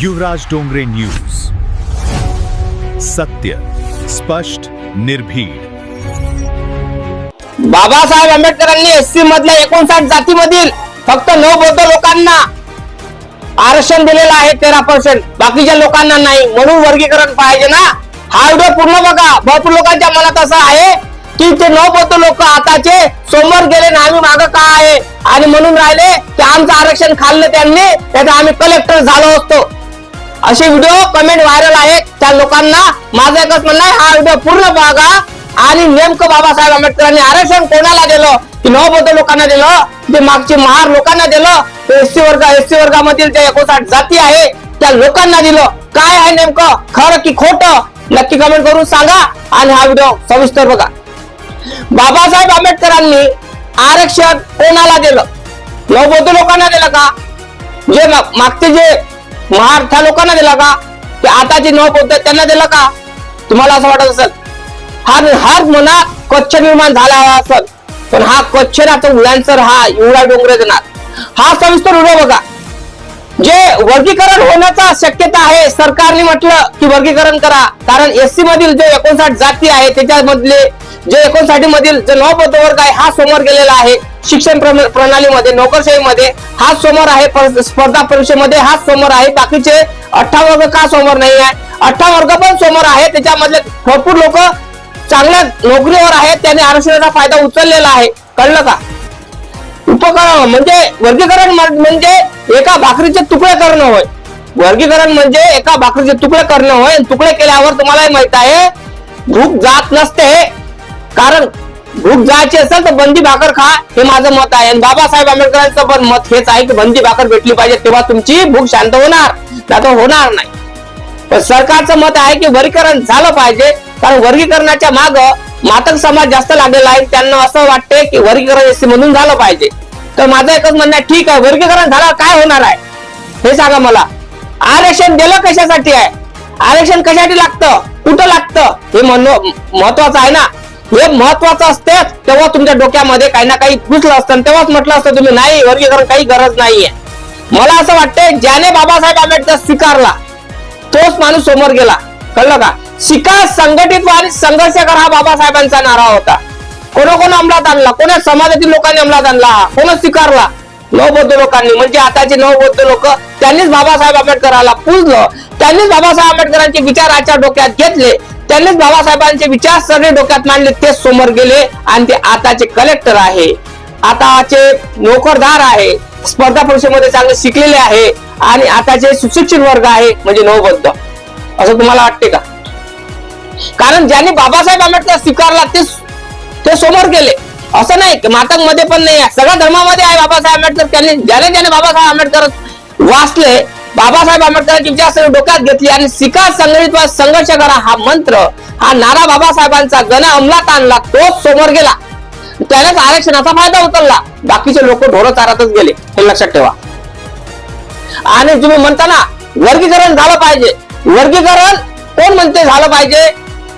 युवराज Dongre news, सत्य, स्पष्ट, निर्भीड। बाबासाहेब आंबेडकरांनी एससी मधल्या 59 जातीमधील फक्त 9 बौद्ध लोकांना आरक्षण दिलेलं आहे 13%, बाकीच्या लोकांना नाही, म्हणून वर्गीकरण पाहिजे ना। हा व्हिडिओ पूर्ण बघा। भरपूर लोकांच्या मनात असं आहे की ते 9 बौद्ध लोक आताचे समोर गेले ना, आम्ही मागं का आहे आणि म्हणून राहिले की आमचं आरक्षण खाल्लं त्यांनी, त्यात आम्ही कलेक्टर झालो असतो। असे व्हिडिओ कमेंट व्हायरल आहेत। त्या लोकांना माझं एकच म्हणणं आहे, हा व्हिडिओ पूर्ण बघा आणि नेमकं बाबासाहेब आंबेडकरांनी आरक्षण कोणाला दिलं, की 9 बौद्ध लोकांना दिलं, ते मागचे महार लोकांना दिलं, एससी वर्गामधील जे 59 जाती आहे त्या लोकांना दिलं। काय आहे नेमकं, खरं की खोटं, नक्की कमेंट करून सांगा आणि हा व्हिडिओ सविस्तर बघा। बाबासाहेब आंबेडकरांनी आरक्षण कोणाला दिलं? 9 बौद्ध लोकांना दिलं का? जे मागचे जे महार त्या लोकांना दिला का? की आताचे 9 बौद्ध त्यांना दिलं का? तुम्हाला असं वाटत असेल हाच मनात कच्छ निर्माण झाला असेल, पण हा कच्छनाचा उलांसर हा युवराज डोंगरे देणार। हा सविस्तर व्हिडिओ बघा। जे वर्गीकरण होण्याचा शक्यता आहे, सरकारने म्हटलं की वर्गीकरण करा, कारण एससी मधील जे 59 जाती आहे त्याच्यामधले जे 59 मधील जे 9 बौद्ध वर्ग आहे हा समोर गेलेला आहे। शिक्षण प्रणालीमध्ये, नोकरशाहीमध्ये हा समोर आहे, स्पर्धा परीक्षेमध्ये हा समोर आहे, बाकीचे 18 वर्ग का समोर नाही आहे? 18 वर्ग पण समोर आहे, त्याच्यामधले भरपूर लोक चांगल्या नोकरीवर आहेत, त्यांनी आरक्षणाचा फायदा उचललेला आहे। कळलं का? उपकरण म्हणजे वर्गीकरण म्हणजे एका भाकरीचे तुकडे करणं होय। वर्गीकरण म्हणजे एका भाकरीचे तुकडे करणं होय। तुकडे केल्यावर तुम्हालाही माहित आहे भूक जात नसते, कारण भूक जायची असेल तर बंदी भाकर खा, हे माझं मत आहे। आणि बाबासाहेब आंबेडकरांचं पण मत हेच आहे की बंदी भाकर भेटली पाहिजे, तेव्हा तुमची भूक शांत होणार, नाही तर होणार नाही। पण सरकारचं मत आहे की वर्गीकरण झालं पाहिजे, कारण वर्गीकरणाच्या माग मातंग समाज जास्त लागलेला आहे। त्यांना असं वाटते की वर्गीकरण एससी मधून झालं पाहिजे। तर माझं एकच म्हणणं आहे, ठीक आहे, वर्गीकरण झालं काय होणार आहे हे सांगा मला। आरक्षण दिलं कशासाठी आहे? आरक्षण कशासाठी लागतं, कुठं लागतं, हे महत्वाचं आहे ना। हे महत्वाचं असते तेव्हा तुमच्या डोक्यामध्ये काही ना काही घुसलं असतं, तेव्हाच म्हटलं असतं तुम्ही नाही वर्गीकरण काही गरज नाहीये। मला असं वाटतंय ज्याने बाबासाहेब आंबेडकर स्वीकारला तोच माणूस समोर गेला। कळलं का? शिका, संघटित व्हा आणि संघर्ष करा हा बाबासाहेबांचा नारा होता। कोण अंमलात आणला? कोणा समाजातील लोकांनी अंमलात आणला? कोण स्वीकारला? 9 बौद्ध लोकांनी। म्हणजे आताचे 9 बौद्ध लोक त्यांनीच बाबासाहेब आंबेडकराला पूजलं, त्यांनीच बाबासाहेब आंबेडकरांचे विचार आजच्या डोक्यात घेतले, त्यांनीच बाबासाहेबांचे विचार सगळे डोक्यात मांडले, ते समोर गेले आणि ते आताचे कलेक्टर आहे, आताचे नोकरदार आहे, स्पर्धा परीक्षेमध्ये चांगले शिकलेले आहे आणि आताचे सुशिक्षित वर्ग आहे, म्हणजे 9 बौद्ध। असं तुम्हाला वाटते का? कारण ज्यांनी बाबासाहेब आंबेडकर स्वीकारला ते समोर गेले। असं नाही की मातंग मध्ये पण नाही आहे, सगळ्या धर्मामध्ये आहे बाबासाहेब आंबेडकर। ज्याने बाबासाहेब आंबेडकर वाचले, बाबासाहेब आंबेडकरांची विचारसरणी डोक्यात घेतली आणि शिका, संघटित व्हा, संघर्ष करा हा मंत्र, हा नारा बाबासाहेबांचा गण अंमलात आणला, तोच समोर गेला, त्यानेच आरक्षणाचा फायदा उचलला। बाकीचे लोक ढोरं चारतच गेले, हे लक्षात ठेवा। आणि तुम्ही म्हणता ना वर्गीकरण झालं पाहिजे, वर्गीकरण कोण म्हणते झालं पाहिजे?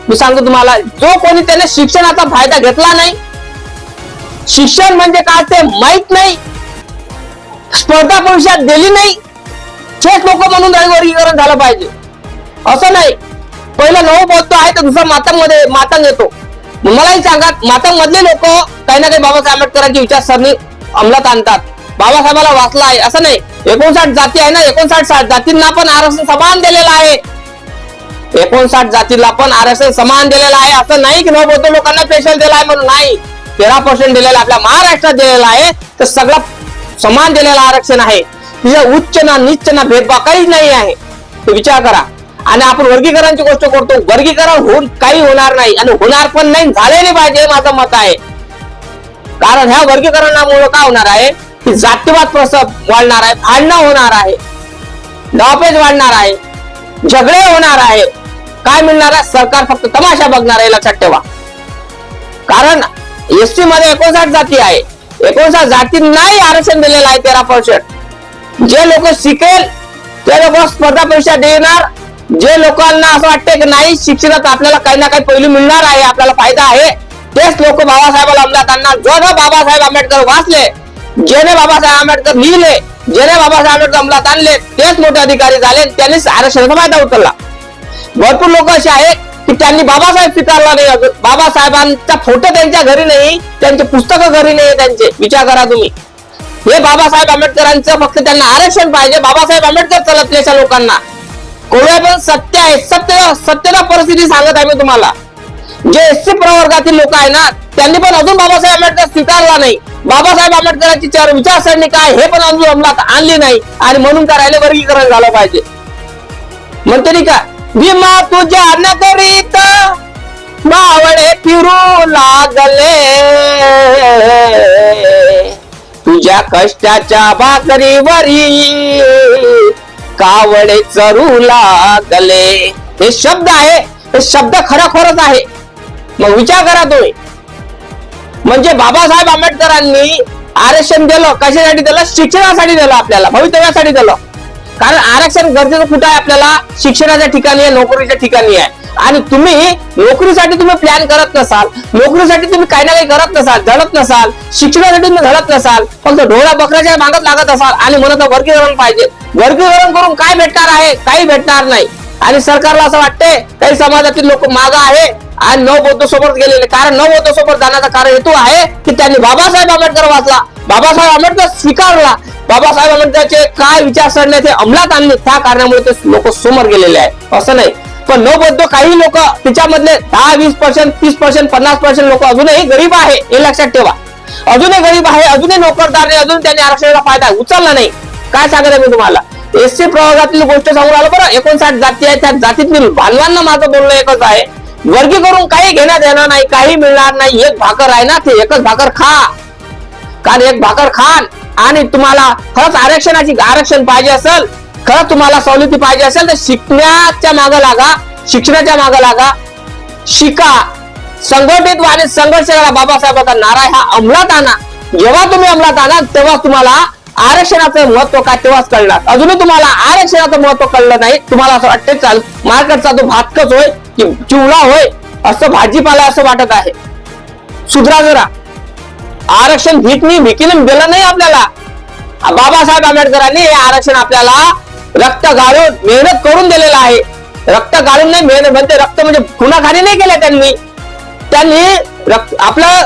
मी सांगतो तुम्हाला, जो कोणी त्याने शिक्षणाचा फायदा घेतला नाही, शिक्षण म्हणजे काय ते माहित नाही, स्पर्धा परीक्षा दिली नाही, तेच लोक म्हणून वर्गीकरण झालं पाहिजे। असं नाही पहिलं 9 बौद्ध आहे तर दुसरा मातंग येतो। मलाही सांगा, मातंग मधले लोक काही ना काही बाबासाहेब आंबेडकरांची विचारसरणी अंमलात आणतात, बाबासाहेबाला वाचला आहे असं नाही। 59 जाती आहे ना, 59 जातींना पण आरक्षण समान दिलेलं आहे, 59 जातीला पण आरक्षण समान दिलेलं आहे। असं नाही की 9 बौद्ध लोकांना स्पेशल दिला आहे म्हणून, नाही, 13% दिलेला आपल्या महाराष्ट्रात दिलेला आहे, तर सगळं समान दिलेलं आरक्षण आहे। तिथे उच्च ना नीच ना भेदभाव काहीच नाही आहे, तो विचार करा। आणि आपण वर्गीकरणाची गोष्ट करतो, वर्गीकरण होऊन काही होणार नाही आणि होणार पण नाही, झालेली पाहिजे माझं मत आहे। कारण ह्या वर्गीकरणामुळे काय होणार आहे की जातीवाद वाढणार आहे, भांडणं होणार आहे, डावपेच वाढणार आहे, झगडे होणार आहे। काय मिळणार आहे? सरकार फक्त तमाशा बघणार आहे, लक्षात ठेवा। कारण एसटी मध्ये 59 जाती आहे, 59 जातींनाही आरक्षण दिलेलं आहे 13%। जे लोक शिकेल ते लोक स्पर्धा परीक्षा देणार, जे लोकांना असं वाटतं की नाही शिक्षणात आपल्याला काही ना काही पैलू मिळणार आहे, आपल्याला फायदा आहे, तेच लोक बाबासाहेबाला अंमलात आणणार। जो बाबासाहेब आंबेडकर वाचले, ज्याने बाबासाहेब आंबेडकर लिहिले, ज्याने बाबासाहेब आंबेडकर अंमलात आणले तेच मोठे अधिकारी झाले, त्यांनीच आरक्षणाचा फायदा उचलला. भरपूर लोक असे आहेत की त्यांनी बाबासाहेब स्वीकारला नाही अजून, बाबासाहेबांचा फोटो त्यांच्या घरी नाही, त्यांचे पुस्तकं घरी नाही त्यांचे. विचार करा तुम्ही. हे बाबासाहेब आंबेडकरांचं फक्त त्यांना आरक्षण पाहिजे, बाबासाहेब आंबेडकर चलत नाही लोकांना. कोवळ्या पण सत्य आहे, सत्यला परिस्थिती सांगत आहे मी तुम्हाला. जे एससी प्रवर्गातील लोक आहे ना, त्यांनी पण अजून बाबासाहेब आंबेडकर स्वीकारला नाही. बाबासाहेब आंबेडकरांची विचारसरणी काय हे पण अजून अंमलात आणली नाही, आणि म्हणून करायला वर्गीकरण झालं पाहिजे. म्हणते नाही का, भीमा तुझ्या नगरीत मावळे फिरू लागले, तुझ्या कष्टाच्या भाकरीवरी कावळे चरू लागले. हे शब्द आहे, हे शब्द खरोखरच आहे. मग विचार करा तुम्ही. म्हणजे बाबासाहेब आंबेडकरांनी आरक्षण दिलं, कशासाठी दिलं? शिक्षणासाठी दिलं, आपल्याला भवितव्यासाठी दिलं. कारण आरक्षण गरजेचं कुठं आहे? आपल्याला शिक्षणाच्या ठिकाणी आहे, नोकरीच्या ठिकाणी आहे. आणि तुम्ही नोकरीसाठी तुम्ही प्लॅन करत नसाल, नोकरीसाठी तुम्ही काही ना काही करत नसाल, झडत नसाल, शिक्षणासाठी तुम्ही झडत नसाल, फक्त ढोळा बकऱ्याच्या मागत लागत असाल आणि म्हणत वर्गीकरण पाहिजे. वर्गीकरण करून काय भेटणार आहे? काही भेटणार नाही. आणि सरकारला असं वाटते काही समाजातील लोक मागं आहे आणि नवबौद्ध सोबत गेलेले. कारण नवबौद्ध सोबत जाण्याचा कारण हेतू आहे की त्यांनी बाबासाहेब आंबेडकर वाचला, बाबासाहेब आंबेडकर स्वीकारला, बाबासाहेब आंबेडकरचे काय विचारसरणी ते अंमलात आणले, त्या कारणामुळे ते लोक समोर गेलेले आहेत. असं नाही. पण नवबौद्ध काही लोक त्याच्यामधले 10-20%, 30%, 50% लोक अजूनही गरीब आहे, हे लक्षात ठेवा. अजूनही गरीब आहे, अजूनही नोकरदार नाही, अजून त्यांनी आरक्षणाचा फायदा उचलला नाही. काय सांगत मी तुम्हाला? एससी प्रवर्गातील गोष्ट सांगून आलो बरं. 59 जाती आहेत, त्या जातीतील बांधवांना माझं बोलणं एकच आहे, वर्गीकरण काही घेण्यात येणार नाही, काही मिळणार नाही. एक भाकर आहे ना, ते एकच भाकर खा. कारण एक भाकर खान आणि तुम्हाला खरंच आरक्षण पाहिजे असेल, खरंच तुम्हाला सवलती पाहिजे असेल तर शिकण्याच्या मागे लागा, शिक्षणाच्या मागे लागा, शिका, संघटित आणि संघर्ष करा. बाबासाहेबांचा नारा हा अंमलात आणा. जेव्हा तुम्ही अंमलात आणा तेव्हा तुम्हाला आरक्षणाचं महत्व काय तेव्हाच कळणार. अजूनही तुम्हाला आरक्षणाचं महत्व कळलं नाही. तुम्हाला असं वाटतं चाल मार्केटचा तो भातकच होय की चिवळा होय, असं भाजीपाला असं वाटत आहे. सुधरा जरा. आरक्षण भीकीने दिलं नाही आपल्याला. बाबासाहेब आंबेडकरांनी हे आरक्षण आपल्याला रक्त गाळून मेहनत करून दिलेलं आहे. रक्त गाळून नाही, मेहनत म्हणते रक्त म्हणजे खुनाखानी नाही केलं त्यांनी आपलं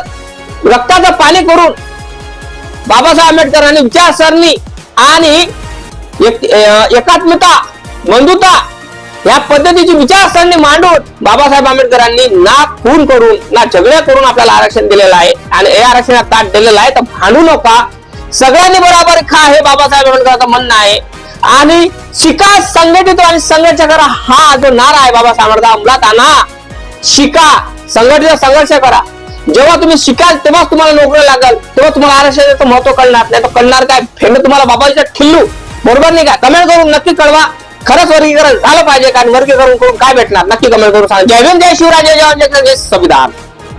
रक्ताचं पाणी करून बाबासाहेब आंबेडकरांनी विचारसरणी आणि एकात्मता, बंधुता या पद्धतीची विचारसरणी मांडून बाबासाहेब आंबेडकरांनी ना खून करून ना झगडे करून आपल्याला आरक्षण दिलेलं आहे. आणि हे आरक्षणात ताट दिलेलं आहे. तर भांडू नका, सगळ्यांनी बरोबर खा, हे बाबासाहेब आंबेडकरांचं म्हणणं आहे. आणि शिका, संघटित आणि संघर्ष करा, हा जो नारा आहे बाबासाहेब आंबेडकर अंमलात आणा. शिका, संघटित संघर्ष करा. जेव्हा तुम्ही शिकाल तेव्हाच तुम्हाला नोकरी लागेल, तेव्हा तुम्हाला आरक्षणाचं महत्व कळणार. नाही तर कळणार काय? फेंड तुम्हाला बाबाच्या ठिल्लू. बरोबर नाही का? कमेंट करून नक्की कळवा. खरंच वर्गीकरण झालं पाहिजे का? वर्गीकरण करून काय भेटणार? नक्की कमेंट करून सांगा. जय भीम, जय शिवराय, जय जवान, जय संविधान.